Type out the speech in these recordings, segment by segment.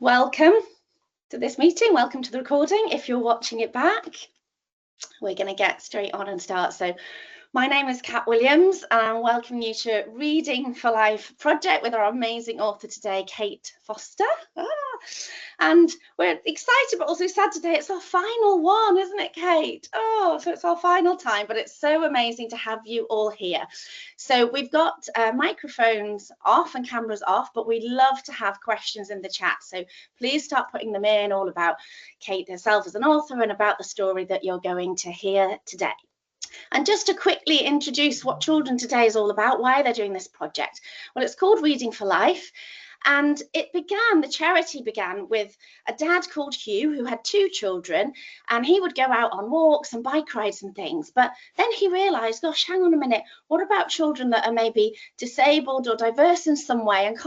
Welcome to this meeting. Welcome to the recording. If you're watching it back, we're going to get straight on and start. So my name is Kat Williams, and I'm welcoming you to Reading for Life project with our amazing author today, Kate Foster. And we're excited but also sad today. It's our final one, isn't it, Kate? Oh, so it's our final time, but it's so amazing to have you all here. So we've got microphones off and cameras off, but we love to have questions in the chat. So please start putting them in, all about Kate herself as an author and about the story that you're going to hear today. And just to quickly introduce what Children Today is all about, why they're doing this project. Well, it's called Reading for Life. And the charity began with a dad called Hugh who had 2 children, and he would go out on walks and bike rides and things. But then he realised, gosh, hang on a minute, what about children that are maybe disabled or diverse in some way and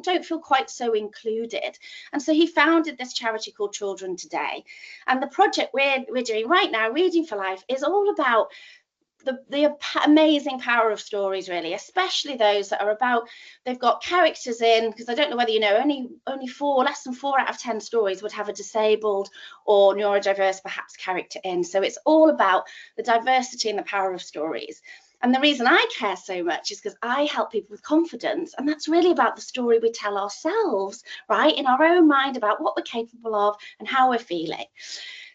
don't feel quite so included? And so he founded this charity called Children Today. And the project we're doing right now, Reading for Life, is all about the amazing power of stories, really, especially those that are about, they've got characters in, because I don't know whether you know, less than 4 out of 10 stories would have a disabled or neurodiverse perhaps character in. So it's all about the diversity and the power of stories. And the reason I care so much is because I help people with confidence, and that's really about the story we tell ourselves, right, in our own mind, about what we're capable of and how we're feeling.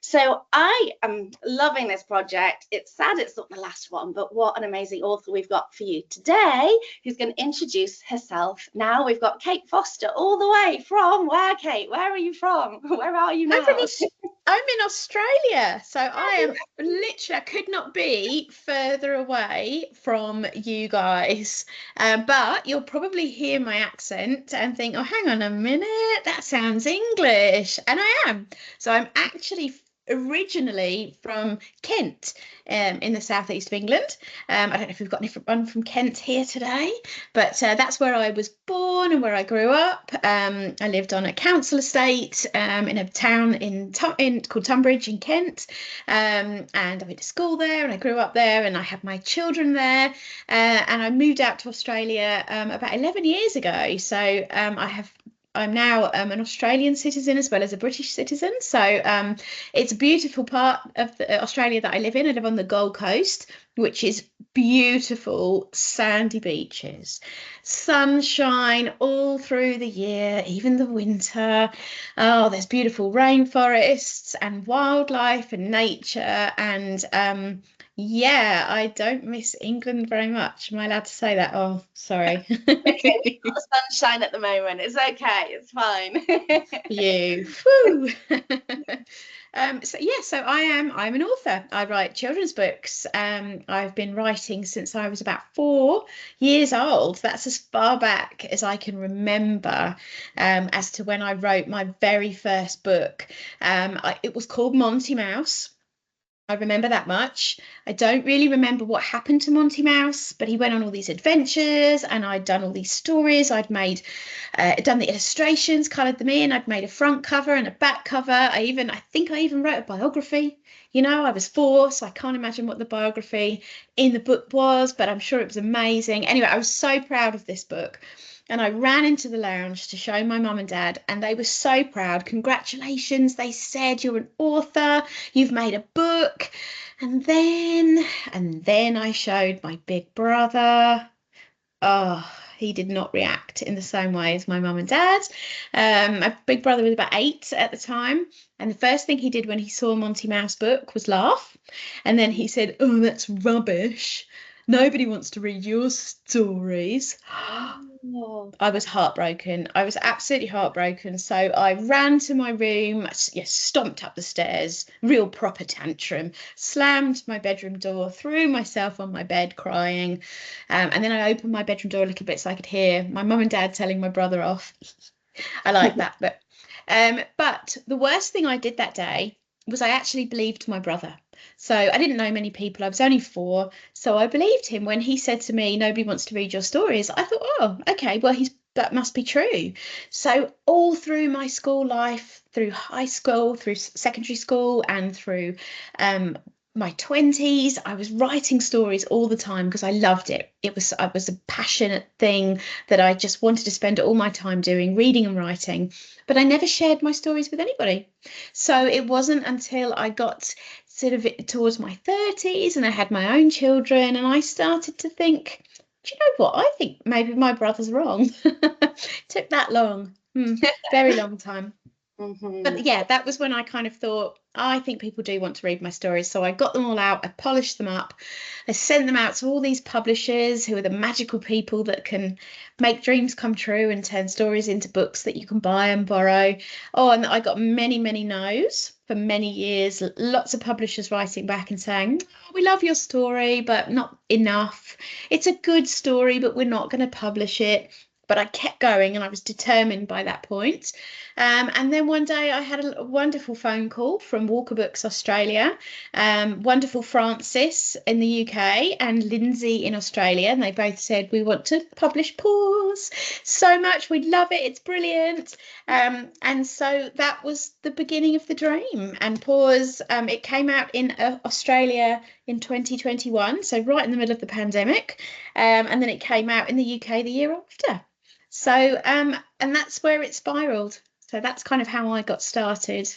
So I am loving this project. It's sad it's not the last one, but what an amazing author we've got for you today, who's going to introduce herself. Now we've got Kate Foster all the way from where, Kate? Where are you from? Where are you now? I'm in Australia, so I could not be further away from you guys. But you'll probably hear my accent and think, oh, hang on a minute, that sounds English. And I am. So I'm actually originally from Kent, in the southeast of England. I don't know if we've got anyone from Kent here today, but that's where I was born and where I grew up. I lived on a council estate in a town called Tunbridge in Kent, and I went to school there and I grew up there and I had my children there, and I moved out to Australia about 11 years ago. So I'm now an Australian citizen as well as a British citizen. So it's a beautiful part of Australia that I live in. I live on the Gold Coast, which is beautiful sandy beaches, sunshine all through the year, even the winter. Oh, there's beautiful rainforests and wildlife and nature. And yeah, I don't miss England very much. Am I allowed to say that? Oh, sorry. Okay, we've got sunshine at the moment. It's okay. It's fine. You. Woo. So I'm an author. I write children's books. I've been writing since I was about 4 years old. That's as far back as I can remember, as to when I wrote my very first book. It was called Monty Mouse. I remember that much. I don't really remember what happened to Monty Mouse, but he went on all these adventures and I'd done all these stories. I'd done the illustrations, coloured them in. I'd made a front cover and a back cover. I think I even wrote a biography. I was 4, so I can't imagine what the biography in the book was, but I'm sure it was amazing. Anyway, I was so proud of this book. And I ran into the lounge to show my mum and dad, and they were so proud. Congratulations, they said, you're an author, you've made a book. And then I showed my big brother. Oh, he did not react in the same way as my mum and dad. My big brother was about 8 at the time. And the first thing he did when he saw Monty Mouse book was laugh. And then he said, oh, that's rubbish. Nobody wants to read your stories. Oh. I was heartbroken. I was absolutely heartbroken. So I ran to my room, stomped up the stairs, real proper tantrum, slammed my bedroom door, threw myself on my bed crying. And then I opened my bedroom door a little bit so I could hear my mum and dad telling my brother off. I like that. But the worst thing I did that day was I actually believed my brother. So I didn't know many people. I was only 4. So I believed him when he said to me, nobody wants to read your stories. I thought, oh, okay, well, that must be true. So all through my school life, through high school, through secondary school, and through my 20s, I was writing stories all the time because I loved it. It was a passionate thing that I just wanted to spend all my time doing, reading and writing, but I never shared my stories with anybody. So it wasn't until I got sort of towards my 30s and I had my own children and I started to think, do you know what? I think maybe my brother's wrong. Took that long. Very long time. But yeah, that was when I kind of thought, I think people do want to read my stories. So I got them all out, I polished them up, I sent them out to all these publishers who are the magical people that can make dreams come true and turn stories into books that you can buy and borrow. Oh, and I got many, many no's for many years. Lots of publishers writing back and saying, oh, we love your story, but not enough. It's a good story, but we're not going to publish it. But I kept going and I was determined by that point. And then one day I had a wonderful phone call from Walker Books Australia, wonderful Francis in the UK and Lindsay in Australia. And they both said, we want to publish Paws so much. We'd love it. It's brilliant. And so that was the beginning of the dream. And Paws, it came out in Australia in 2021, so right in the middle of the pandemic. And then it came out in the UK the year after. So, and that's where it spiraled. So that's kind of how I got started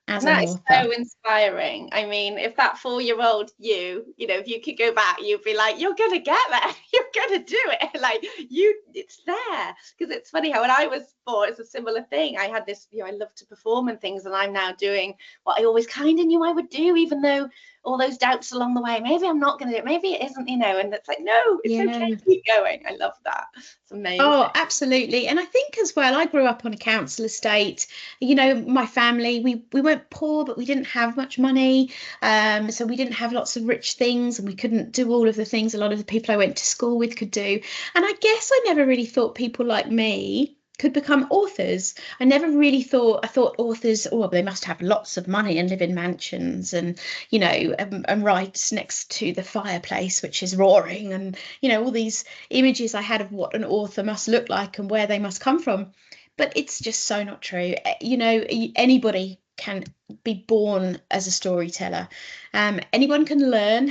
as And an that is author. so inspiring. I mean, if that 4-year-old if you could go back, you'd be like, you're gonna get there, you're gonna do it. Like it's there. Because it's funny how when I was 4, it's a similar thing. I had this, I love to perform and things, and I'm now doing what I always kind of knew I would do, even though all those doubts along the way. Maybe I'm not gonna do it. Maybe it isn't, and it's like, no, it's okay. Keep going. I love that. It's amazing. Oh, absolutely. And I think as well, I grew up on a council estate. My family, we weren't poor, but we didn't have much money. So we didn't have lots of rich things and we couldn't do all of the things a lot of the people I went to school with could do. And I guess I never really thought people like me could become authors. I thought authors, oh, they must have lots of money and live in mansions and, and write next to the fireplace, which is roaring, and, all these images I had of what an author must look like and where they must come from. But it's just so not true. Anybody can be born as a storyteller. Anyone can learn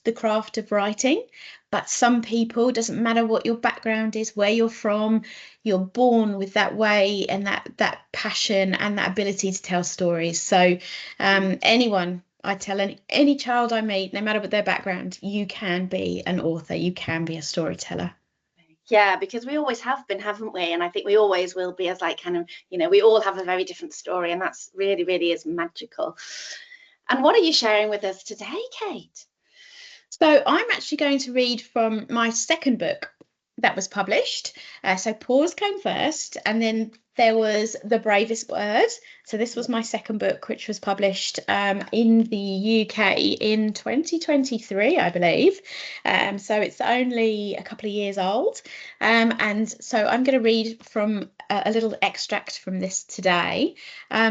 the craft of writing, but some people, it doesn't matter what your background is, where you're from, you're born with that way and that passion and that ability to tell stories. So anyone, I tell any child I meet, no matter what their background, you can be an author, you can be a storyteller. Yeah, because we always have been, haven't we? And I think we always will be, as like kind of, we all have a very different story, and that's really, really is magical. And what are you sharing with us today, Kate? So I'm actually going to read from my second book that was published. So Paws came first, and then there was The Bravest Word. So this was my second book, which was published in the UK in 2023, I believe. So it's only a couple of years old. And so I'm going to read from a little extract from this today.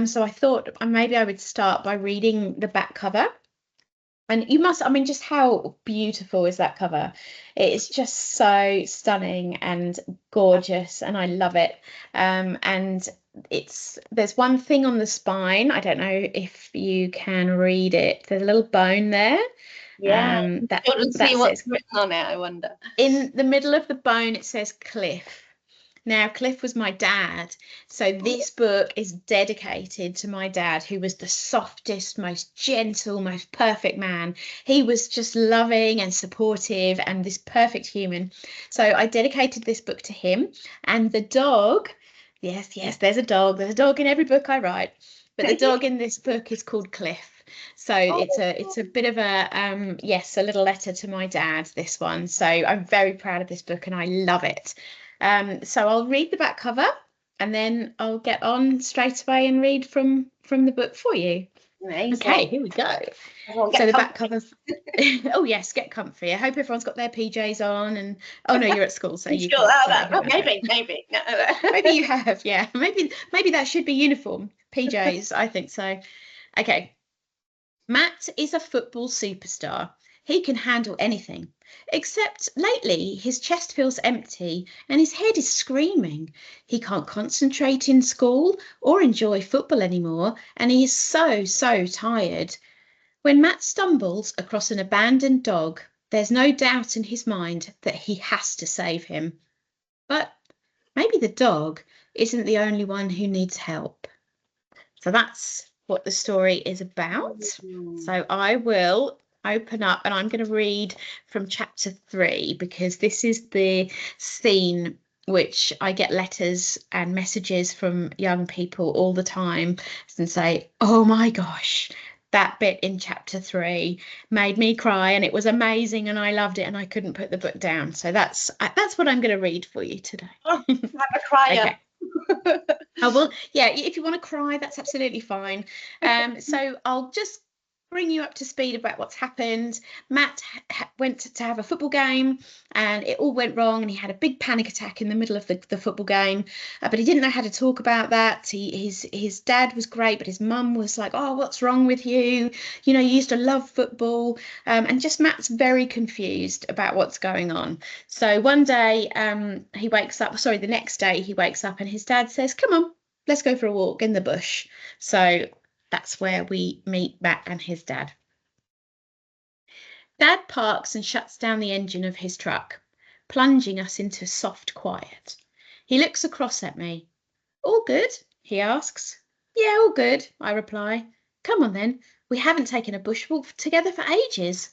So I thought maybe I would start by reading the back cover. And just how beautiful is that cover? It's just so stunning and gorgeous, and I love it. And there's one thing on the spine. I don't know if you can read it. There's a little bone there. Yeah, That see what's says, written on it, I wonder. in the middle of the bone, it says Cliff. Now, Cliff was my dad, so this book is dedicated to my dad, who was the softest, most gentle, most perfect man. He was just loving and supportive and this perfect human. So I dedicated this book to him. And the dog, yes, there's a dog. There's a dog in every book I write, but the dog in this book is called Cliff. So it's a bit of a little letter to my dad, this one. So I'm very proud of this book and I love it. So I'll read the back cover and then I'll get on straight away and read from the book for you. Amazing. Okay, here we go. So the back cover. Oh yes, get comfy. I hope everyone's got their PJs on. And oh no, you're at school, so you sure, can't. maybe. No. Maybe you have, yeah. Maybe that should be uniform. PJs, I think so. Okay. Matt is a football superstar. He can handle anything. Except lately, his chest feels empty and his head is screaming. He can't concentrate in school or enjoy football anymore, and he is so tired. When Matt stumbles across an abandoned dog, there's no doubt in his mind that he has to save him. But maybe the dog isn't the only one who needs help. So that's what the story is about. So I will open up and I'm going to read from chapter 3 because this is the scene which I get letters and messages from young people all the time and say, oh my gosh, that bit in chapter 3 made me cry and it was amazing and I loved it and I couldn't put the book down. So that's what I'm going to read for you today. Oh, I'm a crier. Okay. Oh, well, yeah, if you want to cry, that's absolutely fine. So I'll just bring you up to speed about what's happened. Matt went to have a football game and it all went wrong and he had a big panic attack in the middle of the football game, but he didn't know how to talk about that. His dad was great, but his mum was like, oh, what's wrong with you? You know, you used to love football. And just Matt's very confused about what's going on. So one day he wakes up, sorry, the next day he wakes up and his dad says, come on, let's go for a walk in the bush. So that's where we meet Matt and his dad. Dad parks and shuts down the engine of his truck, plunging us into soft quiet. He looks across at me. All good? He asks. Yeah, all good, I reply. Come on then, we haven't taken a bushwalk together for ages.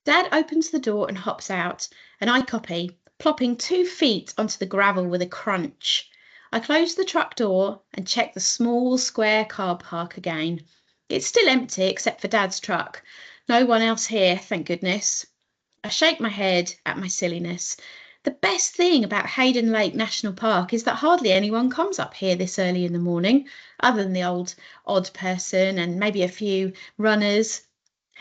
Dad opens the door and hops out, and I copy, plopping 2 feet onto the gravel with a crunch. I close the truck door and check the small square car park again. It's still empty except for Dad's truck. No one else here, thank goodness. I shake my head at my silliness. The best thing about Hayden Lake National Park is that hardly anyone comes up here this early in the morning, other than the odd person and maybe a few runners.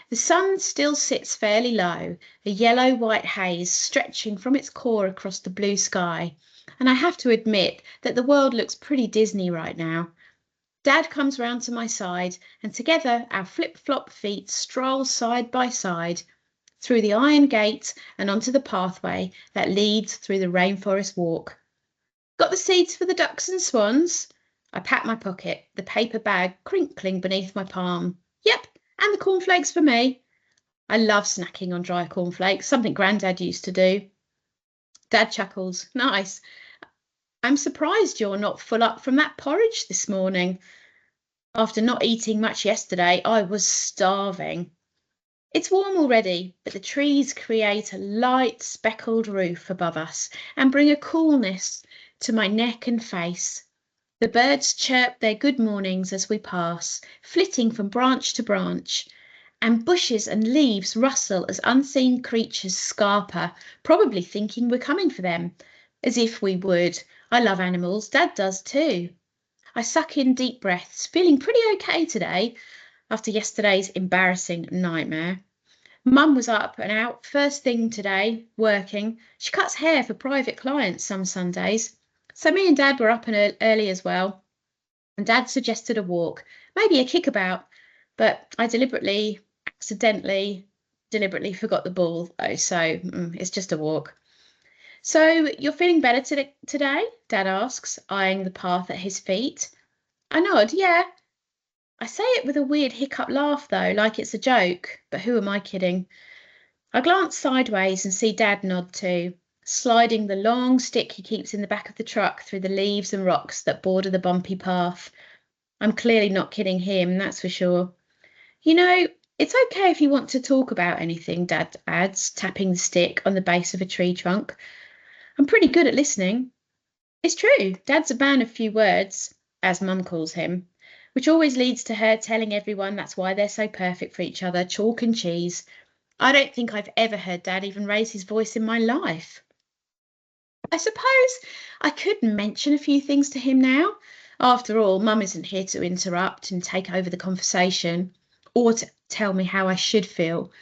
The sun still sits fairly low, a yellow-white haze stretching from its core across the blue sky, and I have to admit that the world looks pretty Disney right now. Dad comes round to my side, and together our flip-flop feet stroll side by side through the iron gate and onto the pathway that leads through the rainforest walk. Got the seeds for the ducks and swans? I pat my pocket, the paper bag crinkling beneath my palm. Yep, and the cornflakes for me. I love snacking on dry cornflakes, something Grandad used to do. Dad chuckles. Nice. I'm surprised you're not full up from that porridge this morning. After not eating much yesterday, I was starving. It's warm already, but the trees create a light speckled roof above us and bring a coolness to my neck and face. The birds chirp their good mornings as we pass, flitting from branch to branch, and bushes and leaves rustle as unseen creatures scarper, probably thinking we're coming for them. As if we would. I love animals. Dad does too. I suck in deep breaths, feeling pretty okay today after yesterday's embarrassing nightmare. Mum was up and out first thing today, working. She cuts hair for private clients some Sundays. So me and Dad were up and early as well. And Dad suggested a walk, maybe a kickabout, but I deliberately forgot the ball, though, so it's just a walk. So you're feeling better today? Dad asks, eyeing the path at his feet. I nod, yeah. I say it with a weird hiccup laugh, though, like it's a joke, but who am I kidding? I glance sideways and see Dad nod too, sliding the long stick he keeps in the back of the truck through the leaves and rocks that border the bumpy path. I'm clearly not kidding him, that's for sure. You know, it's okay if you want to talk about anything, Dad adds, tapping the stick on the base of a tree trunk. I'm pretty good at listening. It's true, Dad's a man of few words, as Mum calls him, which always leads to her telling everyone that's why they're so perfect for each other, chalk and cheese. I don't think I've ever heard Dad even raise his voice in my life. I suppose I could mention a few things to him now. After all, Mum isn't here to interrupt and take over the conversation or to tell me how I should feel.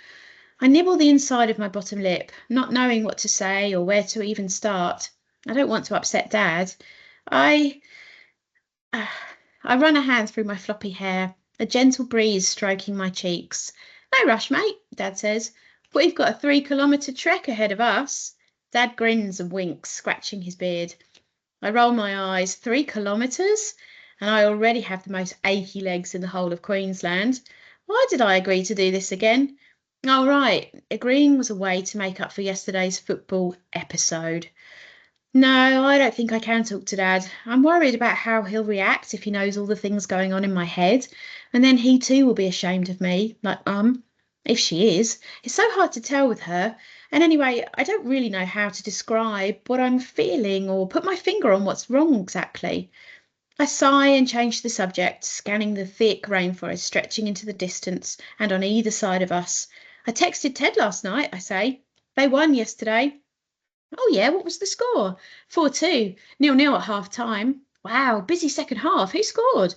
I nibble the inside of my bottom lip, not knowing what to say or where to even start. I don't want to upset Dad. I run a hand through my floppy hair, a gentle breeze stroking my cheeks. No rush, mate, Dad says. We've got a 3-kilometre trek ahead of us. Dad grins and winks, scratching his beard. I roll my eyes. 3 kilometres? And I already have the most achy legs in the whole of Queensland. Why did I agree to do this again? Oh, right. Agreeing was a way to make up for yesterday's football episode. No, I don't think I can talk to Dad. I'm worried about how he'll react if he knows all the things going on in my head. And then he too will be ashamed of me, like if she is. It's so hard to tell with her. And anyway, I don't really know how to describe what I'm feeling or put my finger on what's wrong exactly. I sigh and change the subject, scanning the thick rainforest stretching into the distance and on either side of us. I texted Ted last night, I say. They won yesterday. Oh, yeah, what was the score? 4-2, 0-0 at half time. Wow, busy second half. Who scored?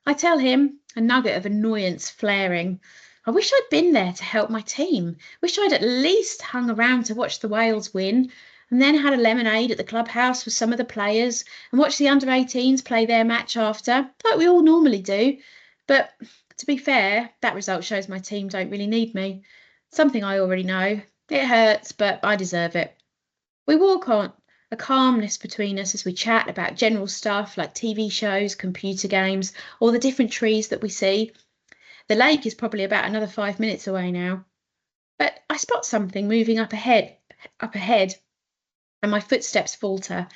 I tell him, a nugget of annoyance flaring. I wish I'd been there to help my team. Wish I'd at least hung around to watch the Wales win and then had a lemonade at the clubhouse with some of the players and watched the under-18s play their match after, like we all normally do. But to be fair, that result shows my team don't really need me. Something I already know. It hurts, but I deserve it. We walk on, a calmness between us as we chat about general stuff like TV shows, computer games, or the different trees that we see. The lake is probably about another 5 minutes away now. But I spot something moving up ahead, and my footsteps falter.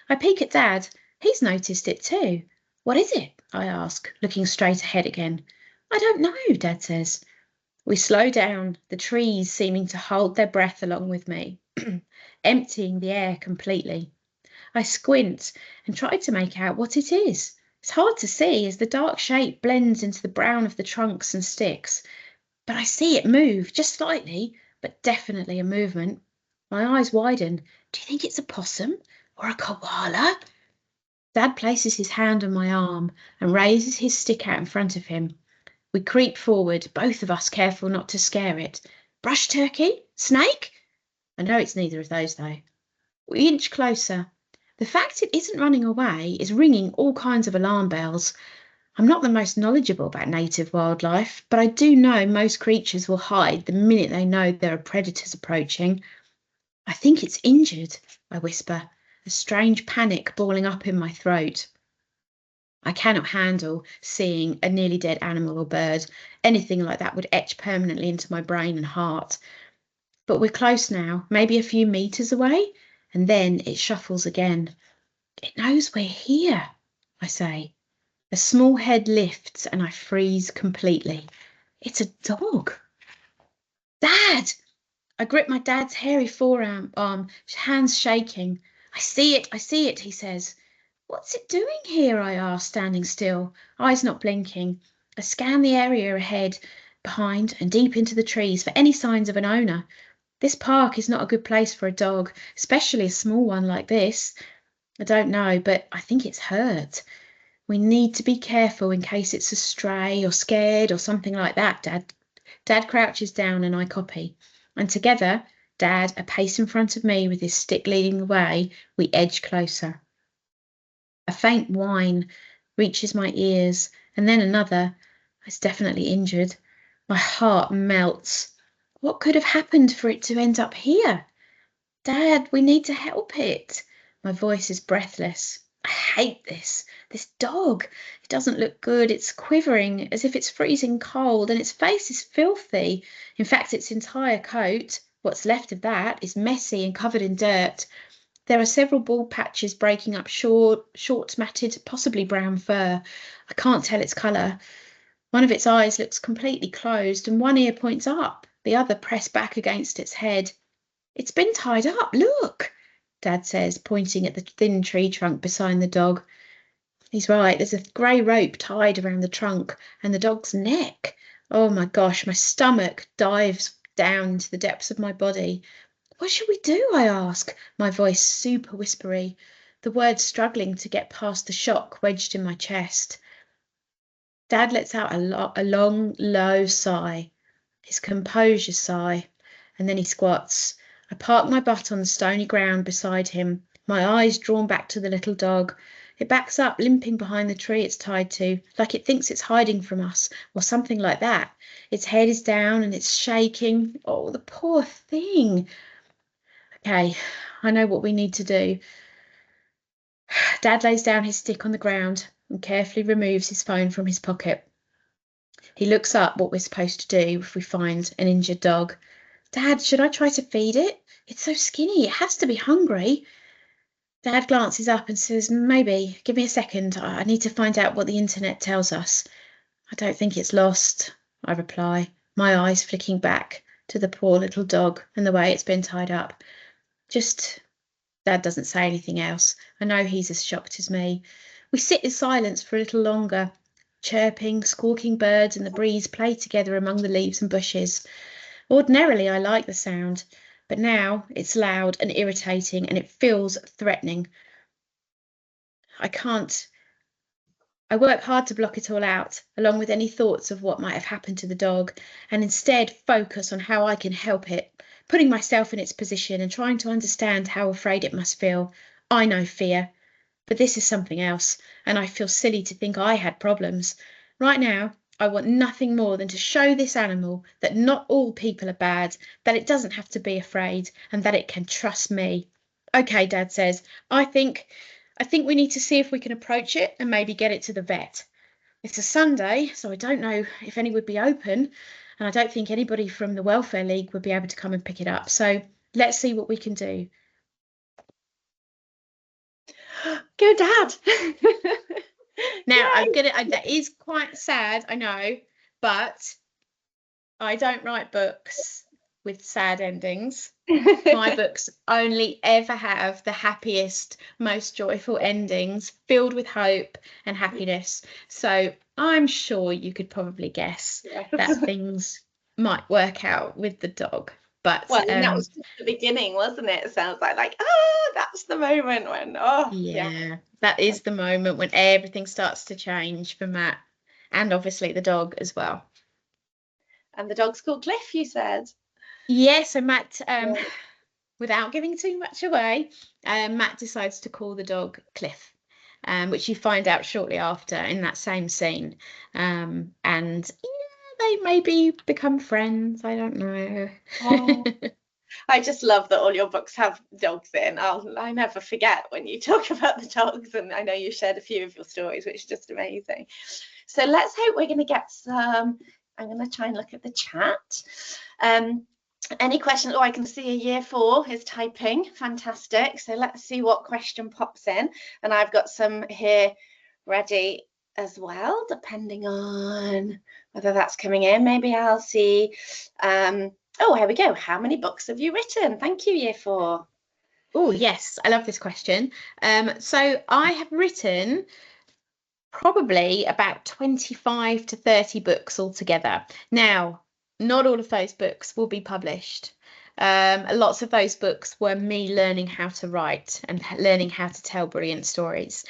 I peek at Dad. He's noticed it too. What is it? I ask, looking straight ahead again. I don't know, Dad says. We slow down, the trees seeming to hold their breath along with me, emptying the air completely. I squint and try to make out what it is. It's hard to see as the dark shape blends into the brown of the trunks and sticks, but I see it move, just slightly, but definitely a movement. My eyes widen. Do you think it's a possum or a koala? Dad places his hand on my arm and raises his stick out in front of him. We creep forward, both of us careful not to scare it. Brush turkey? Snake? I know it's neither of those, though. We inch closer. The fact it isn't running away is ringing all kinds of alarm bells. I'm not the most knowledgeable about native wildlife, but I do know most creatures will hide the minute they know there are predators approaching. I think it's injured, I whisper, a strange panic balling up in my throat. I cannot handle seeing a nearly dead animal or bird. Anything like that would etch permanently into my brain and heart. But we're close now, maybe a few meters away, and then it shuffles again. It knows we're here, I say. A small head lifts and I freeze completely. It's a dog. Dad! I grip my dad's hairy forearm, hands shaking. I see it, he says. What's it doing here? I ask, standing still, eyes not blinking. I scan the area ahead, behind, and deep into the trees for any signs of an owner. This park is not a good place for a dog, especially a small one like this. I don't know, but I think it's hurt. We need to be careful in case it's a stray or scared or something like that, Dad. Dad crouches down and I copy. And together, Dad a pace in front of me with his stick leading the way, we edge closer. A faint whine reaches my ears, and then another. It's definitely injured. My heart melts. What could have happened for it to end up here? Dad, we need to help it. My voice is breathless. I hate this. This dog. It doesn't look good. It's quivering as if it's freezing cold, and its face is filthy. In fact, its entire coat, what's left of that, is messy and covered in dirt. There are several bald patches breaking up short, matted, possibly brown fur. I can't tell its colour. One of its eyes looks completely closed, and one ear points up, the other pressed back against its head. It's been tied up, look, Dad says, pointing at the thin tree trunk beside the dog. He's right, there's a grey rope tied around the trunk and the dog's neck. Oh my gosh, my stomach dives down into the depths of my body. What should we do? I ask, my voice super whispery, the words struggling to get past the shock wedged in my chest. Dad lets out a long, low sigh, his composure sigh, and then he squats. I park my butt on the stony ground beside him, my eyes drawn back to the little dog. It backs up, limping behind the tree it's tied to, like it thinks it's hiding from us, or something like that. Its head is down and it's shaking. Oh, the poor thing. Okay, I know what we need to do. Dad lays down his stick on the ground and carefully removes his phone from his pocket. He looks up what we're supposed to do if we find an injured dog. Dad, should I try to feed it? It's so skinny, it has to be hungry. Dad glances up and says, maybe, give me a second. I need to find out what the internet tells us. I don't think it's lost, I reply, my eyes flicking back to the poor little dog and the way it's been tied up. Dad doesn't say anything else. I know he's as shocked as me. We sit in silence for a little longer. Chirping, squawking birds and the breeze play together among the leaves and bushes. Ordinarily, I like the sound, but now it's loud and irritating and it feels threatening. I work hard to block it all out, along with any thoughts of what might have happened to the dog, and instead focus on how I can help it, putting myself in its position and trying to understand how afraid it must feel. I know fear, but this is something else, and I feel silly to think I had problems. Right now, I want nothing more than to show this animal that not all people are bad, that it doesn't have to be afraid, and that it can trust me. Okay, Dad says, I think we need to see if we can approach it and maybe get it to the vet. It's a Sunday, so I don't know if any would be open, and I don't think anybody from the Welfare League would be able to come and pick it up. So let's see what we can do. Go, Dad. Now, that is quite sad, I know, but I don't write books with sad endings. My books only ever have the happiest, most joyful endings, filled with hope and happiness. So I'm sure you could probably guess that things might work out with the dog. But well, and that was just the beginning, wasn't it? It sounds like that's the moment when yeah, that is the moment when everything starts to change for Matt, and obviously the dog as well. And the dog's called Cliff, you said. Yes, so Matt, without giving too much away, Matt decides to call the dog Cliff, which you find out shortly after in that same scene. And they maybe become friends. I don't know. Oh, I just love that all your books have dogs in. I never forget when you talk about the dogs, and I know you shared a few of your stories, which is just amazing. So let's hope we're going to get some. I'm going to try and look at the chat. Any questions? Oh, I can see a year 4 is typing. Fantastic. So let's see what question pops in. And I've got some here ready as well, depending on whether that's coming in. Maybe I'll see. Oh, here we go. How many books have you written? Thank you, year 4. Oh, yes. I love this question. So I have written probably about 25 to 30 books altogether. Now, not all of those books will be published. Lots of those books were me learning how to write and learning how to tell brilliant stories.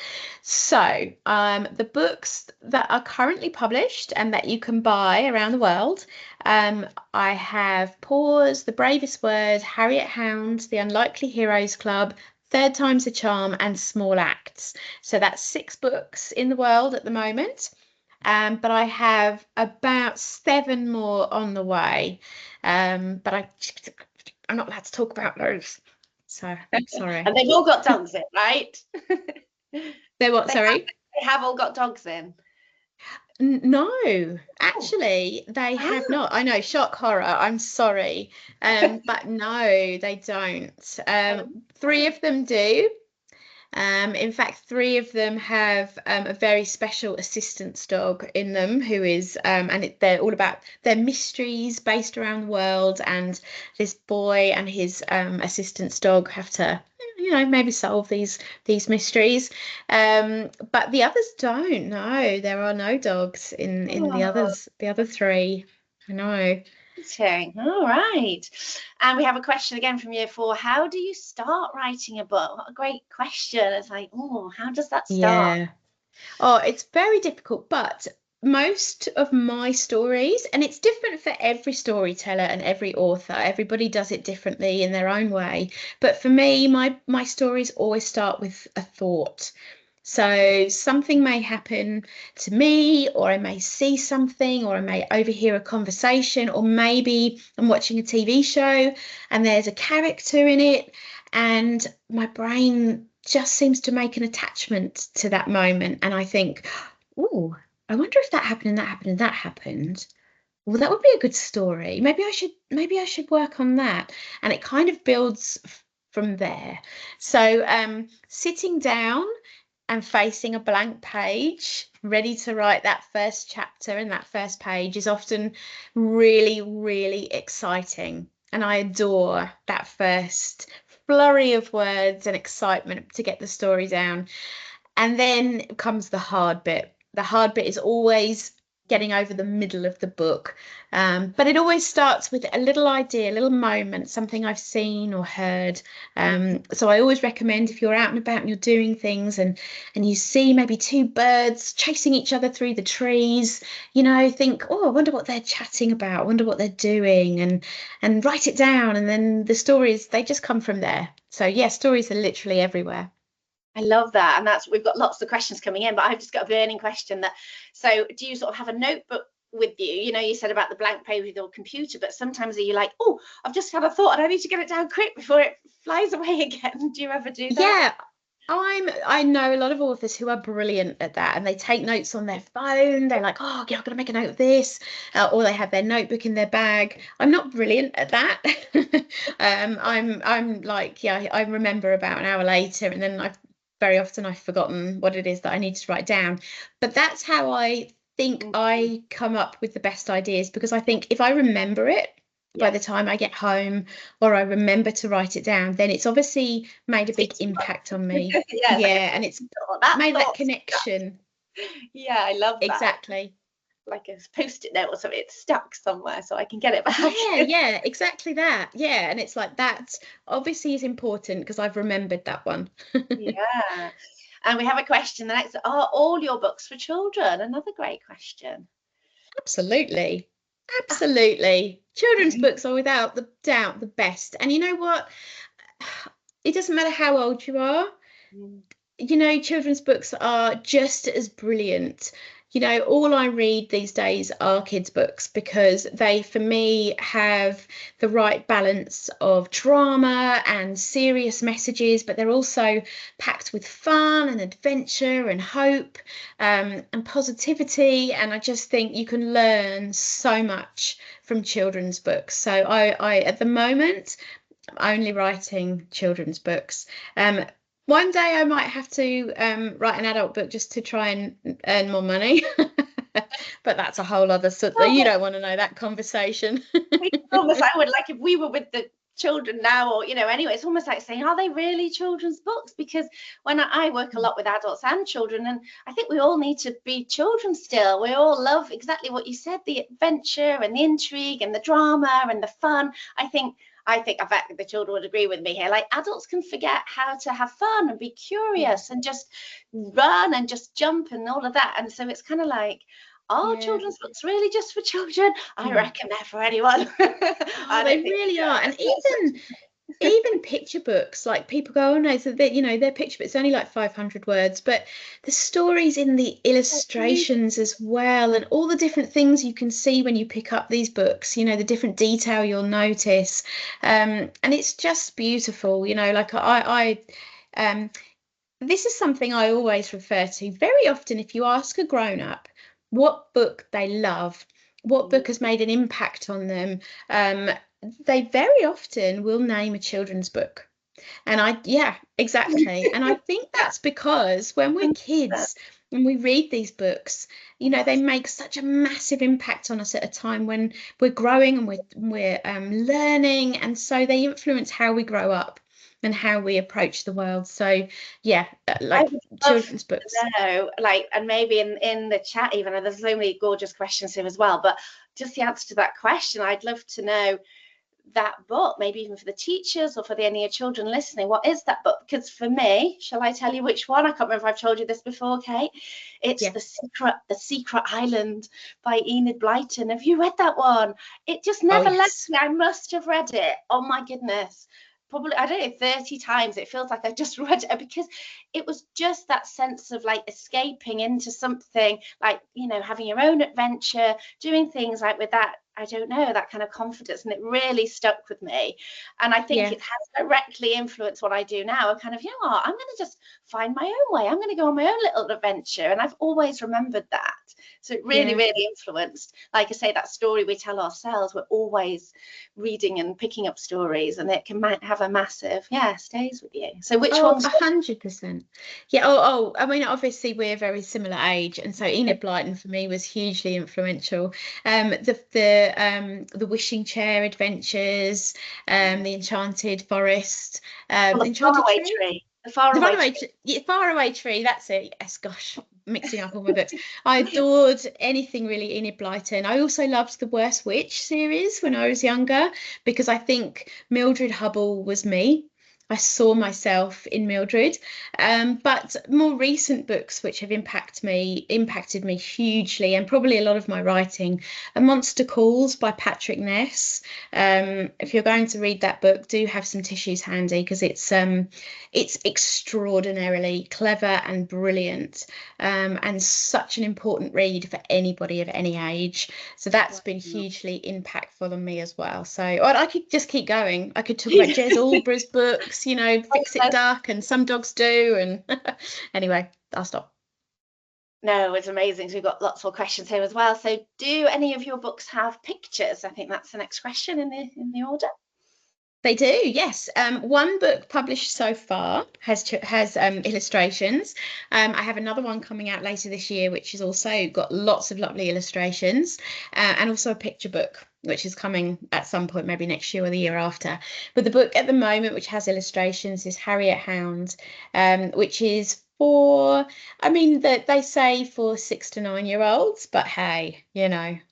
So the books that are currently published and that you can buy around the world, I have Paws, The Bravest Word, Harriet Hound, The Unlikely Heroes Club, Third Time's a Charm, and Small Acts. So that's 6 books in the world at the moment. But I have about 7 more on the way. But I'm not allowed to talk about those. So I'm sorry. And they've all got dogs in, right? They're what, sorry? They have all got dogs in. No, actually, they have not. I know, shock horror. I'm sorry. But no, they don't. 3 of them do. In fact, 3 of them have a very special assistance dog in them who is, they're all about their mysteries based around the world. And this boy and his assistance dog have to, maybe solve these mysteries. But the others don't. No, there are no dogs in the other 3. I know. All right. And we have a question again from year 4. How do you start writing a book? What a great question. It's like, oh, how does that start? Yeah. Oh, it's very difficult, but most of my stories, and it's different for every storyteller and every author, everybody does it differently in their own way. But for me, my stories always start with a thought. So something may happen to me, or I may see something, or I may overhear a conversation, or maybe I'm watching a TV show and there's a character in it, and my brain just seems to make an attachment to that moment. And I think, oh, I wonder if that happened and that happened and that happened. Well, that would be a good story. Maybe I should work on that. And it kind of builds from there. So sitting down and facing a blank page, ready to write that first chapter and that first page is often really, really exciting. And I adore that first flurry of words and excitement to get the story down. And then comes the hard bit. The hard bit is always getting over the middle of the book. But it always starts with a little idea, a little moment, something I've seen or heard. So I always recommend, if you're out and about and you're doing things and you see maybe two birds chasing each other through the trees, think, oh, I wonder what they're chatting about, I wonder what they're doing, and write it down. And then the stories, they just come from there. So yeah, stories are literally everywhere. I love that. And we've got lots of questions coming in, but I've just got a burning question so do you sort of have a notebook with you? You said about the blank page with your computer, but sometimes are you like, oh, I've just had a thought and I need to get it down quick before it flies away again? Do you ever do that? Yeah, I know a lot of authors who are brilliant at that, and they take notes on their phone. They're like, oh, yeah, I've got to make a note of this, or they have their notebook in their bag. I'm not brilliant at that. I'm like, yeah, I remember about an hour later, and then very often I've forgotten what it is that I need to write down. But that's how I think I come up with the best ideas, because I think if I remember it by the time I get home, or I remember to write it down, then it's obviously made a big impact on me. Yeah, and it's made that connection. Yeah, I love that. Exactly. Like a post-it note or something, it's stuck somewhere so I can get it back. Yeah, exactly that. Yeah, and it's like that obviously is important because I've remembered that one. Yeah. And we have a question. The next, are all your books for children? Another great question. Absolutely. Absolutely. Children's books are without the doubt the best. And you know what? It doesn't matter how old you are. Children's books are just as brilliant. All I read these days are kids' books because they, for me, have the right balance of drama and serious messages, but they're also packed with fun and adventure and hope, and positivity. And I just think you can learn so much from children's books. So I at the moment, I'm only writing children's books. One day I might have to write an adult book just to try and earn more money. But that's a whole other you don't want to know that conversation. Almost, I would like if we were with the children now, or anyway, it's almost like saying, are they really children's books? Because when I work a lot with adults and children, and I think we all need to be children still. We all love exactly what you said, the adventure and the intrigue and the drama and the fun. I think I bet the children would agree with me here. Like, adults can forget how to have fun and be curious and just run and just jump and all of that. And so it's kind of like, are children's books really just for children? I reckon they're for anyone. Oh, they really are. And even picture books, like, people go, oh no, so their picture book's only like 500 words, but the stories in the illustrations as well, and all the different things you can see when you pick up these books, the different detail you'll notice, and it's just beautiful. Like this is something I always refer to very often. If you ask a grown-up what book they love, what book has made an impact on them, they very often will name a children's book. And exactly. And I think that's because when we're kids and we read these books, they make such a massive impact on us at a time when we're growing and we're learning, and so they influence how we grow up and how we approach the world. So like children's books. And maybe in the chat, even, there's so many gorgeous questions here as well, but just the answer to that question, I'd love to know that book, maybe even for the teachers or for any of your children listening. What is that book? Because for me, shall I tell you which one? I can't remember if I've told you this before, Kate. It's The Secret Island by Enid Blyton. Have you read that one? It just never left me. I must have read it, oh my goodness, probably, I don't know, 30 times. It feels like I just read it, because it was just that sense of like escaping into something, like, having your own adventure, doing things like with that I don't know, that kind of confidence, and it really stuck with me. And I think Yeah. it has directly influenced what I do now. I'm kind of, you know what, I'm going to just find my own way. I'm going to go on my own little adventure. And I've always remembered that. So it really, Yeah. really influenced. Like I say, that story we tell ourselves, we're always reading and picking up stories, and it can have a massive, stays with you. So which Oh, one's 100%. Yeah. I mean, obviously we're very similar age, and so Enid Blyton for me was hugely influential. The Wishing Chair Adventures, the Enchanted Forest, well, the Enchanted faraway Tree. tree? The The faraway Runaway, tree. yeah, Faraway Tree. That's it. Yes, gosh, mixing up all my books. I adored anything really Enid Blyton. I also loved the Worst Witch series when I was younger because I think Mildred Hubble was me. I saw myself in Mildred. But more recent books which have impacted me hugely, and probably a lot of my writing, are Monster Calls by Patrick Ness. If you're going to read that book, do have some tissues handy because it's extraordinarily clever and brilliant, and such an important read for anybody of any age. So that's been hugely impactful on me as well. So I could just keep going. I could talk about Jez Albra's books, Fix It Duck and Some Dogs Do. And anyway, I'll stop. No, it's amazing. So we've got lots more questions here as well. So do any of your books have pictures? I think that's the next question in the order. They do, yes. One book published so far has illustrations. I have another one coming out later this year, which has also got lots of lovely illustrations, and also a picture book, which is coming at some point, maybe next year or the year after. But the book at the moment, which has illustrations, is Harriet Hound, which is they say for 6 to 9 year olds, but hey,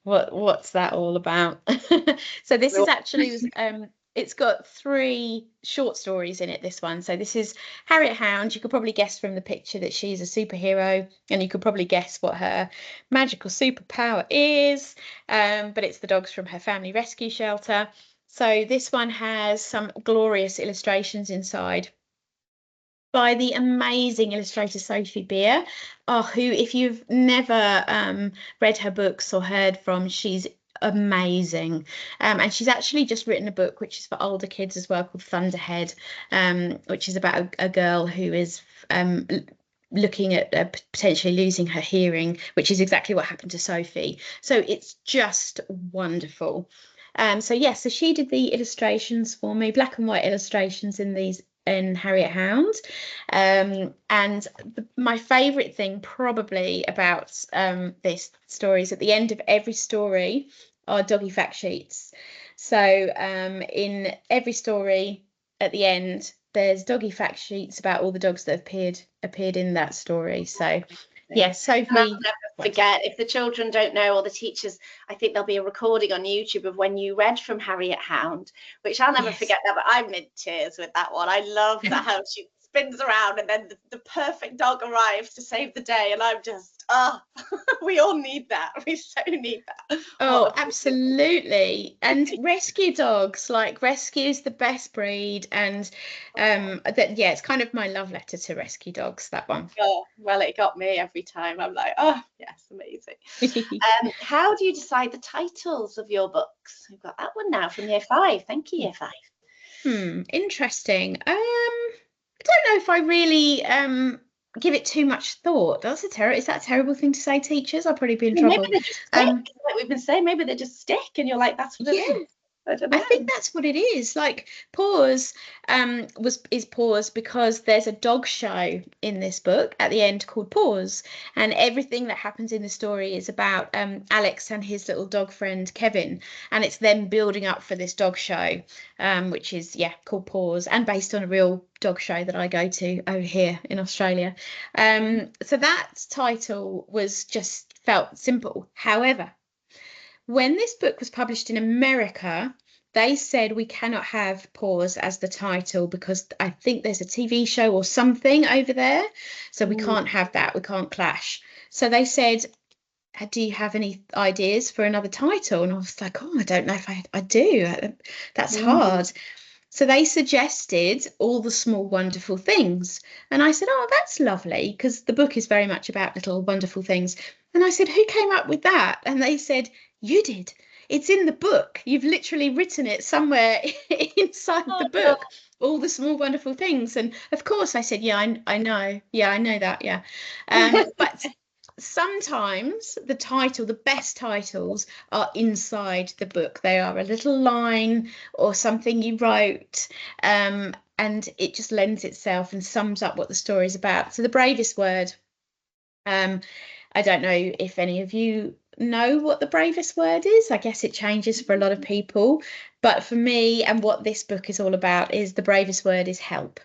what's that all about? So this is actually it's got 3 short stories in it, this one. So this is Harriet Hound. You could probably guess from the picture that she's a superhero, and you could probably guess what her magical superpower is. But it's the dogs from her family rescue shelter. So this one has some glorious illustrations inside by the amazing illustrator Sophie Beer, who, if you've never read her books or heard from, she's amazing. And she's actually just written a book which is for older kids as well, called Thunderhead, which is about a girl who is looking at potentially losing her hearing, which is exactly what happened to Sophie. So it's just wonderful. So she did the illustrations for me, black and white illustrations in Harriet Hound. And my favourite thing probably about this story is at the end of every story are doggy fact sheets. So in every story at the end, there's doggy fact sheets about all the dogs that have appeared in that story. So yes, Sophie. And I'll never forget, if the children don't know, or the teachers, I think there'll be a recording on YouTube of when you read from Harriet Hound, which I'll never forget that, but I'm in tears with that one. I love that how she spins around and then the perfect dog arrives to save the day, and I'm just, we all need that. We so need that. Oh, absolutely. And rescue dogs, like, rescue's the best breed, and it's kind of my love letter to rescue dogs, that one. Oh, well, it got me every time. I'm like, oh yes, amazing. How do you decide the titles of your books? We've got that one now from year 5. Thank you, year 5. Interesting. I don't know if I really give it too much thought. Is that a terrible thing to say, teachers? I'll probably be in trouble. Maybe they just stick, like we've been saying. Maybe they just stick, and you're like, that's what it is. I don't know. I think that's what it is. Like, Paws is Paws because there's a dog show in this book at the end called Paws, and everything that happens in the story is about Alex and his little dog friend Kevin, and it's them building up for this dog show, which is called Paws, and based on a real dog show that I go to over here in Australia. So that title felt simple. However, when this book was published in America, they said we cannot have Paws as the title because I think there's a TV show or something over there. So we can't have that. We can't clash. So they said, do you have any ideas for another title? And I was like, I don't know if I do. That's hard. So they suggested All the Small Wonderful Things. And I said, that's lovely, because the book is very much about little wonderful things. And I said, who came up with that? And they said, you did. it's in the book. You've literally written it somewhere inside the book, all the small wonderful things. And of course I said, yeah, I know. Yeah, I know that. Yeah. But sometimes the best titles are inside the book. They are a little line or something you wrote. And it just lends itself and sums up what the story is about. So The Bravest Word. I don't know if any of you know what The Bravest Word is. I guess it changes for a lot of people. But for me, and what this book is all about, is the bravest word is help.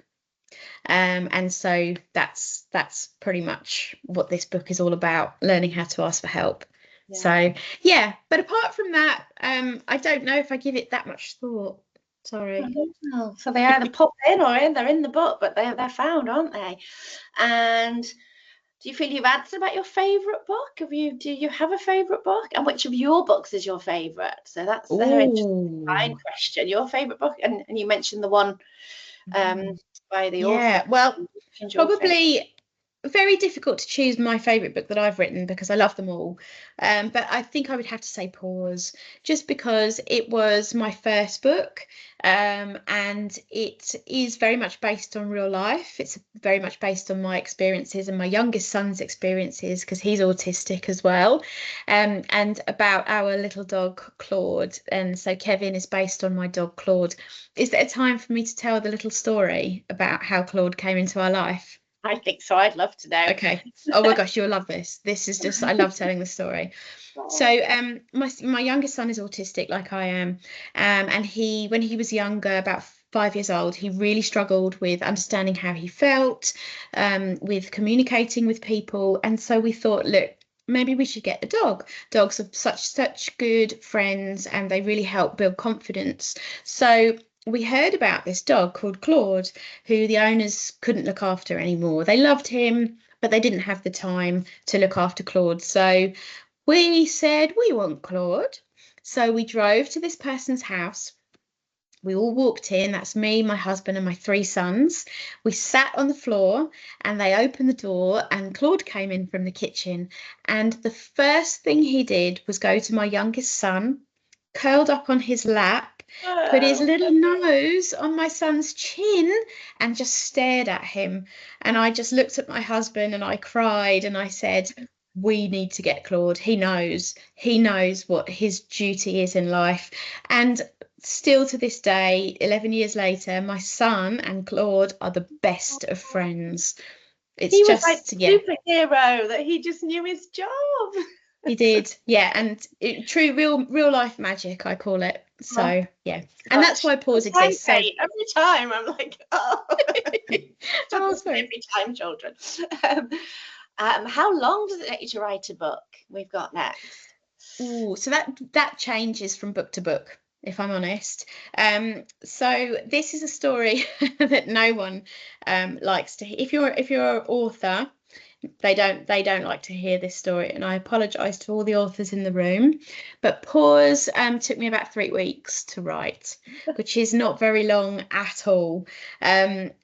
And so that's pretty much what this book is all about, learning how to ask for help. Yeah. So yeah, but apart from that, I don't know if I give it that much thought. Sorry. Oh, so they either pop in or they're in the book, but they're found, aren't they? And do you feel you've answered about your favourite book? Do you have a favourite book? And which of your books is your favourite? So that's an interesting question. Your favourite book, and you mentioned the one by the author. Yeah, well, probably very difficult to choose my favourite book that I've written because I love them all. But I think I would have to say Paws, just because it was my first book, and it is very much based on real life. It's very much based on my experiences and my youngest son's experiences, because he's autistic as well, and about our little dog Claude. And so Kevin is based on my dog Claude. Is there a time for me to tell the little story about how Claude came into our life? I think so. I'd love to know. Okay. Oh my gosh, you'll love this. This is just, I love telling the story. So my youngest son is autistic, like I am, and when he was younger, about 5 years old, he really struggled with understanding how he felt, with communicating with people. And so we thought, look, maybe we should get a dog. Dogs are such good friends, and they really help build confidence. So we heard about this dog called Claude, who the owners couldn't look after anymore. They loved him, but they didn't have the time to look after Claude. So we said, we want Claude. So we drove to this person's house. We all walked in. That's me, my husband, and my 3 sons. We sat on the floor, and they opened the door, and Claude came in from the kitchen. And the first thing he did was go to my youngest son, curled up on his lap, put his little nose on my son's chin, and just stared at him. And I just looked at my husband and I cried, and I said, we need to get Claude. He knows what his duty is in life. And still to this day, 11 years later, my son and Claude are the best of friends. He was like superhero that he just knew his job. He did, yeah, and true real life magic, I call it. So yeah, and that's why Paws exists. So every time I'm like, oh, every time, children. How long does it take you to write a book? We've got next. So that changes from book to book, if I'm honest. So this is a story that no one likes to hear. If you're an author, they don't like to hear this story, and I apologize to all the authors in the room, but Paws took me about 3 weeks to write, which is not very long at all. And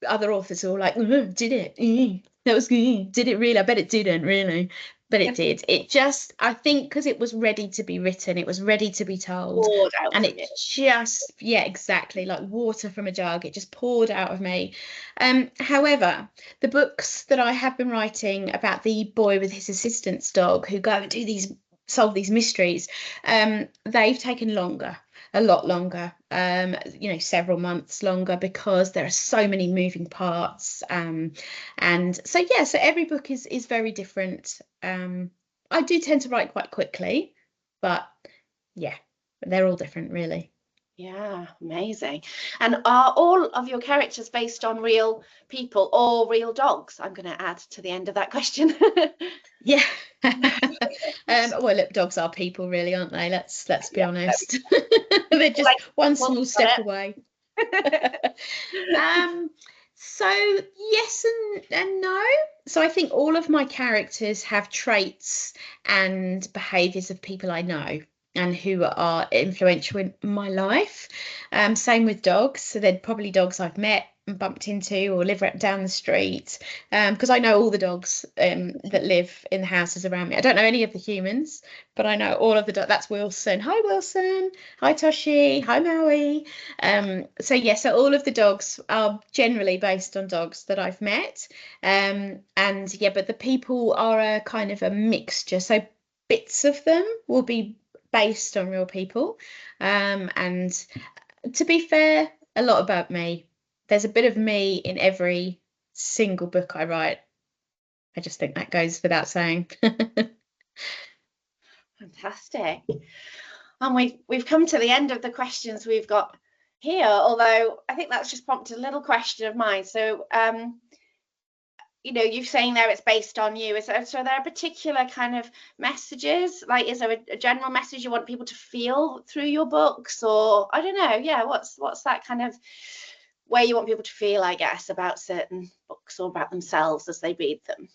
other authors are all like, did it? That was good. Did it really? I bet it didn't really, but it did. It just, I think, because it was ready to be written, it was ready to be told, and it just, yeah, exactly, like water from a jug. It just poured out of me. However, the books that I have been writing about the boy with his assistant's dog who go and solve these mysteries, they've taken longer. A lot longer, several months longer, because there are so many moving parts, and so yeah, so every book is very different. I do tend to write quite quickly, but yeah, they're all different, really. Yeah, amazing. And are all of your characters based on real people or real dogs? I'm going to add to the end of that question. Yeah. Well, look, dogs are people, really, aren't they? Let's be honest. They're just one small step away. So yes and no. So I think all of my characters have traits and behaviours of people I know and who are influential in my life. Same with dogs. So they're probably dogs I've met, bumped into or live right down the street, because I know all the dogs that live in the houses around me. I don't know any of the humans, but I know all of the dogs. That's Wilson. Hi, Wilson. Hi, Toshi. Hi, Maui. So all of the dogs are generally based on dogs that I've met. But the people are a kind of a mixture. So bits of them will be based on real people. And to be fair, a lot about me. There's a bit of me in every single book I write. I just think that goes without saying. Fantastic. And we've come to the end of the questions we've got here, although I think that's just prompted a little question of mine. So, you're saying there it's based on you. So are there particular kind of messages? Like, is there a general message you want people to feel through your books? Or I don't know, yeah, what's that kind of way you want people to feel, I guess, about certain books or about themselves as they read them?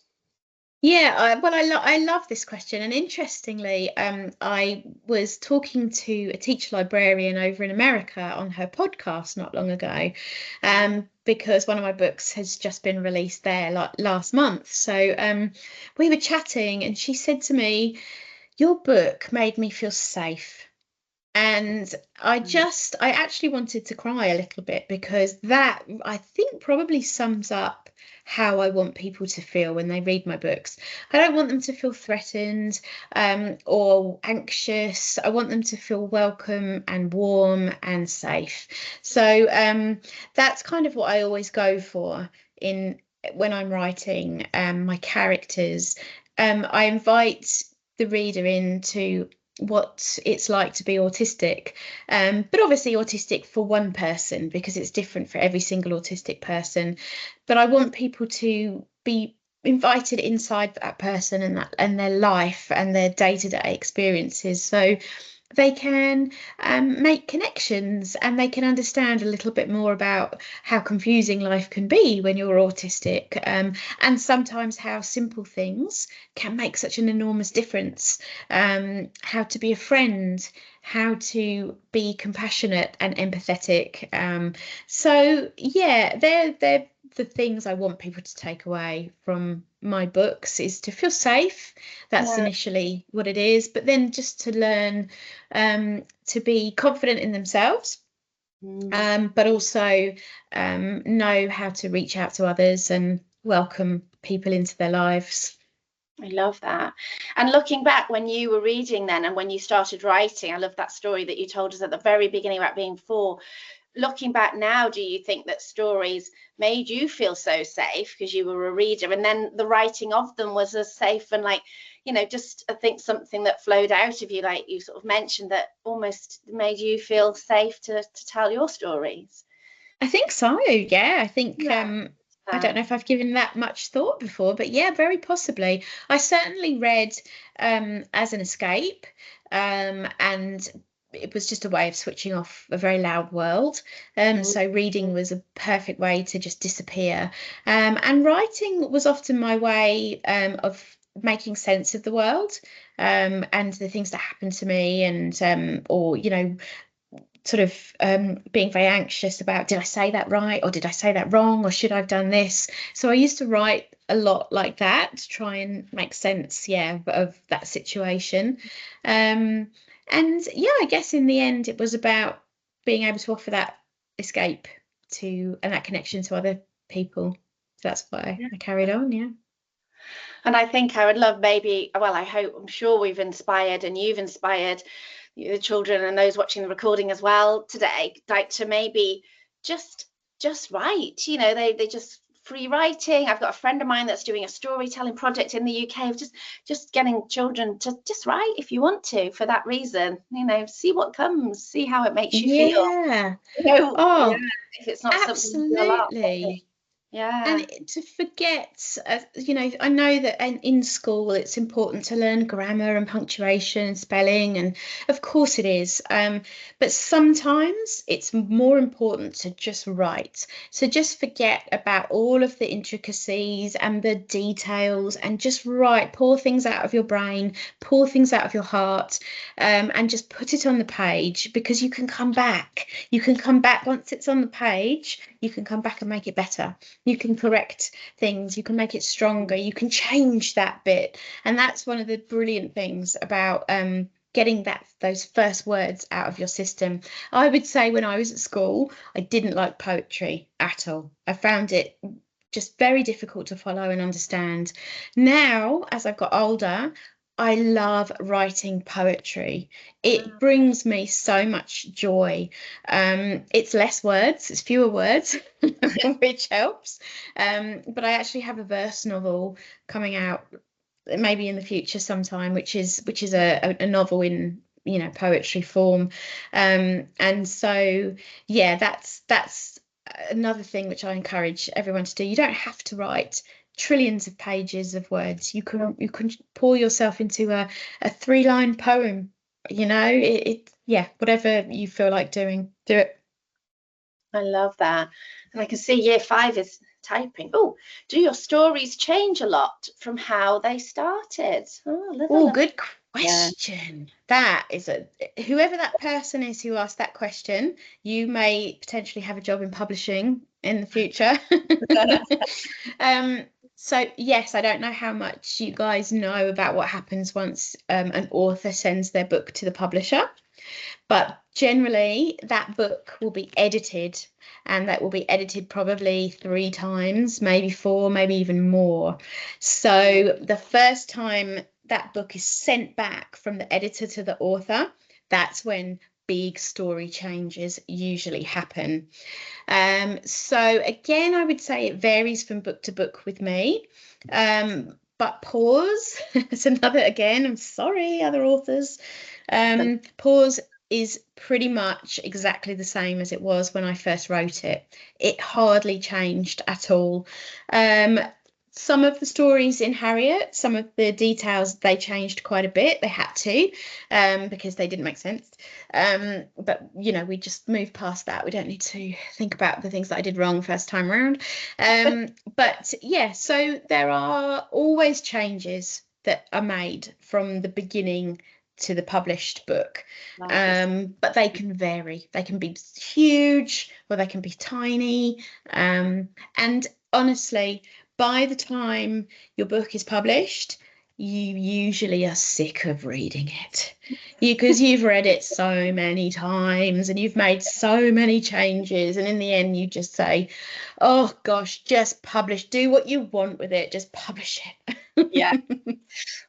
Yeah, I love this question. And interestingly, I was talking to a teacher librarian over in America on her podcast not long ago, because one of my books has just been released there last month. So we were chatting and she said to me, "Your book made me feel safe." And I actually wanted to cry a little bit, because that, I think, probably sums up how I want people to feel when they read my books. I don't want them to feel threatened or anxious. I want them to feel welcome and warm and safe. So that's kind of what I always go for when I'm writing my characters. I invite the reader into what it's like to be autistic, but obviously autistic for one person, because it's different for every single autistic person. But I want people to be invited inside that person and their life and their day-to-day experiences, so they can make connections and they can understand a little bit more about how confusing life can be when you're autistic, and sometimes how simple things can make such an enormous difference. How to be a friend, how to be compassionate and empathetic. So yeah, they're the things I want people to take away from my books, is to feel safe. That's initially what it is, but then just to learn to be confident in themselves, but also know how to reach out to others and welcome people into their lives. I love that. And looking back when you were reading then and when you started writing, I love that story that you told us at the very beginning about being 4. Looking back now, do you think that stories made you feel so safe because you were a reader, and then the writing of them was as safe and, like, just I think something that flowed out of you, like you sort of mentioned, that almost made you feel safe to tell your stories? I think so, yeah. I think I don't know if I've given that much thought before, but yeah, very possibly. I certainly read as an escape, and it was just a way of switching off a very loud world. So reading was a perfect way to just disappear. And writing was often my way of making sense of the world, and the things that happened to me, and or sort of being very anxious about, did I say that right, or did I say that wrong, or should I have done this? So I used to write a lot like that to try and make sense, of that situation. And yeah, I guess in the end it was about being able to offer that escape to and that connection to other people. So that's why I carried on. Yeah. And I think I would love, maybe, well, I'm sure we've inspired and you've inspired the children and those watching the recording as well today, like, to maybe just write. They just free writing. I've got a friend of mine that's doing a storytelling project in the UK of just getting children to just write if you want to, for that reason. See what comes, see how it makes you feel. Yeah. If it's not something you feel Absolutely. yeah. And to forget, I know that in school it's important to learn grammar and punctuation and spelling, and of course it is. But sometimes it's more important to just write. So just forget about all of the intricacies and the details and just write, pour things out of your brain, pour things out of your heart, and just put it on the page, because you can come back. You can come back once it's on the page. you can come back and make it better. You can correct things, you can make it stronger, you can change that bit. And that's one of the brilliant things about getting those first words out of your system. I would say when I was at school, I didn't like poetry at all. I found it just very difficult to follow and understand. Now, as I've got older, I love writing poetry. It brings me so much joy. It's less words, it's fewer words, which helps. But I actually have a verse novel coming out maybe in the future sometime, which is a novel in poetry form. And so yeah, that's another thing which I encourage everyone to do. You don't have to write trillions of pages of words. You can pour yourself into a 3-line poem. Yeah, whatever you feel like doing, do it. I love that. And I can see year 5 is typing. Oh, do your stories change a lot from how they started? Oh, good question. That is whoever that person is who asked that question, you may potentially have a job in publishing in the future. So yes, I don't know how much you guys know about what happens once an author sends their book to the publisher. But generally, that book will be edited, and that will be edited probably 3 times, maybe 4, maybe even more. So the first time that book is sent back from the editor to the author, that's when big story changes usually happen. So again, I would say it varies from book to book with me. But Paws is another, again, I'm sorry, other authors. Paws is pretty much exactly the same as it was when I first wrote it. It hardly changed at all. Some of the stories in Harriet, some of the details, they changed quite a bit. They had to, because they didn't make sense. But we just moved past that. We don't need to think about the things that I did wrong first time around. But yeah, so there are always changes that are made from the beginning to the published book. But they can vary. They can be huge or they can be tiny. And honestly, by the time your book is published, you usually are sick of reading it because you've read it so many times and you've made so many changes, and in the end you just say, oh gosh, just publish, do what you want with it, just publish it. Yeah.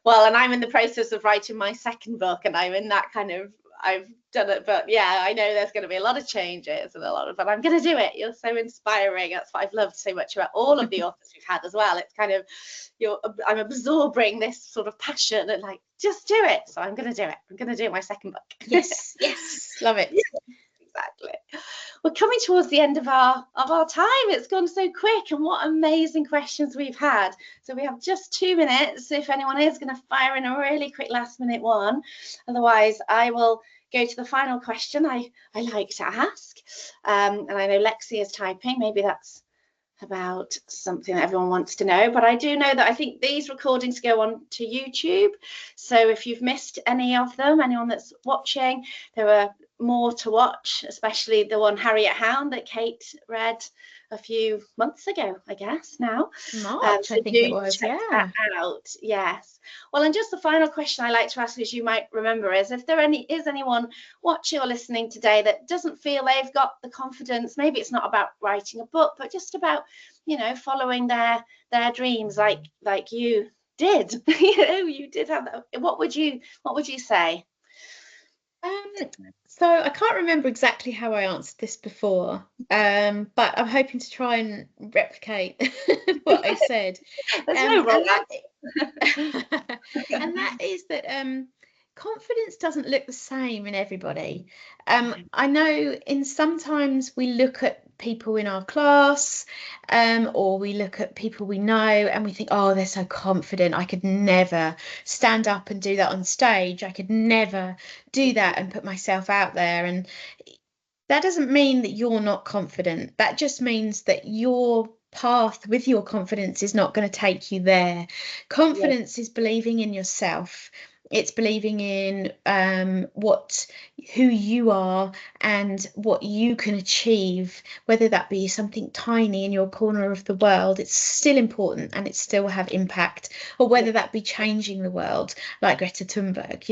Well, and I'm in the process of writing my second book, and I'm in that kind of, I've done it, but yeah, I know there's going to be a lot of changes and but I'm going to do it. You're so inspiring. That's what I've loved so much about all of the authors we've had as well. It's kind of, I'm absorbing this sort of passion and like, just do it. So I'm going to do it. I'm going to do my second book. Yes, love it. Exactly. We're coming towards the end of our time. It's gone so quick, and what amazing questions we've had. So we have just 2 minutes if anyone is going to fire in a really quick last minute one. Otherwise, I will go to the final question I like to ask. And I know Lexi is typing. Maybe that's about something that everyone wants to know, but I do know that I think these recordings go on to YouTube. So if you've missed any of them, anyone that's watching, there are more to watch, especially the one Harriet Hound that Kate read a few months ago, I guess now. March, I think it was, yeah. That out. Yes. Well, and just the final question I like to ask, as you might remember, is if there is anyone watching or listening today that doesn't feel they've got the confidence, maybe it's not about writing a book, but just about, following their dreams like you did. You did have that. What would you say? So I can't remember exactly how I answered this before, but I'm hoping to try and replicate what I said. There's no wrong and that is that confidence doesn't look the same in everybody. I know sometimes we look at people in our class, or we look at people we know and we think, oh, they're so confident. I could never stand up and do that on stage. I could never do that and put myself out there. And that doesn't mean that you're not confident. That just means that your path with your confidence is not going to take you there. Confidence is believing in yourself. It's believing in who you are and what you can achieve, whether that be something tiny in your corner of the world. It's still important and it still have impact, or whether that be changing the world like Greta Thunberg.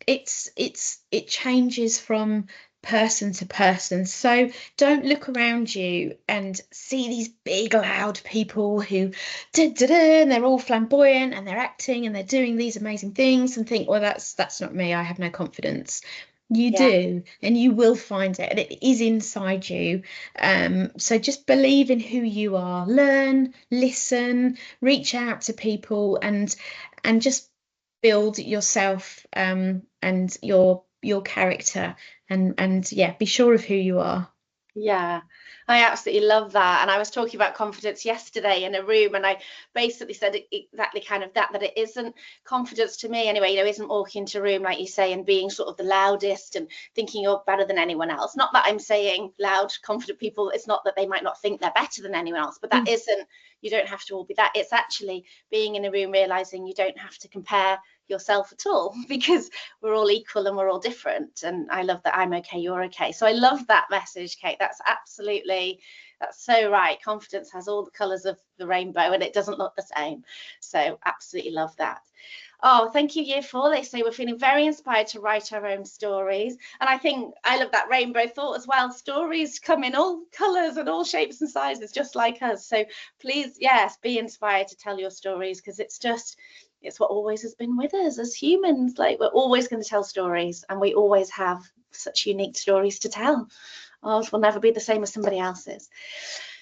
It changes from person to person. So don't look around you and see these big loud people who and they're all flamboyant and they're acting and they're doing these amazing things, and think, well, that's not me, I have no confidence. You do, and you will find it, and it is inside you. So just believe in who you are, learn, listen, reach out to people, and just build yourself, and your character, and yeah, be sure of who you are. Yeah, I absolutely love that. And I was talking about confidence yesterday in a room, and I basically said exactly kind of that it isn't confidence to me anyway, isn't walking into a room, like you say, and being sort of the loudest and thinking you're better than anyone else. Not that I'm saying loud, confident people, it's not that they might not think they're better than anyone else, but that isn't, you don't have to all be that. It's actually being in a room, realizing you don't have to compare yourself at all, because we're all equal and we're all different. And I love that I'm okay, you're okay. So I love that message, Kate. That's so right. Confidence has all the colours of the rainbow and it doesn't look the same. So absolutely love that. Oh, thank you, Year 4. They say we're feeling very inspired to write our own stories. And I think I love that rainbow thought as well. Stories come in all colours and all shapes and sizes, just like us. So please, yes, be inspired to tell your stories, because it's what always has been with us as humans. Like, we're always going to tell stories, and we always have such unique stories to tell. Ours will never be the same as somebody else's.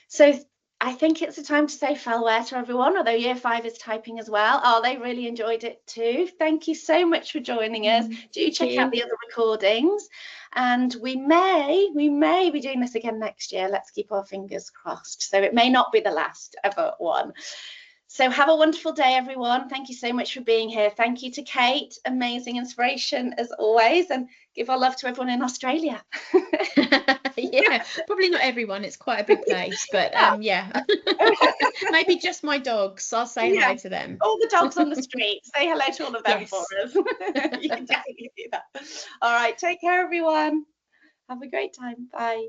So I think it's a time to say farewell to everyone, although Year 5 is typing as well. Oh, they really enjoyed it too. Thank you so much for joining us. Do check out the other recordings, and we may be doing this again next year. Let's keep our fingers crossed. So it may not be the last ever one. So have a wonderful day, everyone. Thank you so much for being here. Thank you to Kate. Amazing inspiration as always. And give our love to everyone in Australia. Yeah, probably not everyone. It's quite a big place, but yeah. Maybe just my dogs. I'll say hi to them. All the dogs on the street. Say hello to all of them for us. You can definitely do that. All right. Take care, everyone. Have a great time. Bye.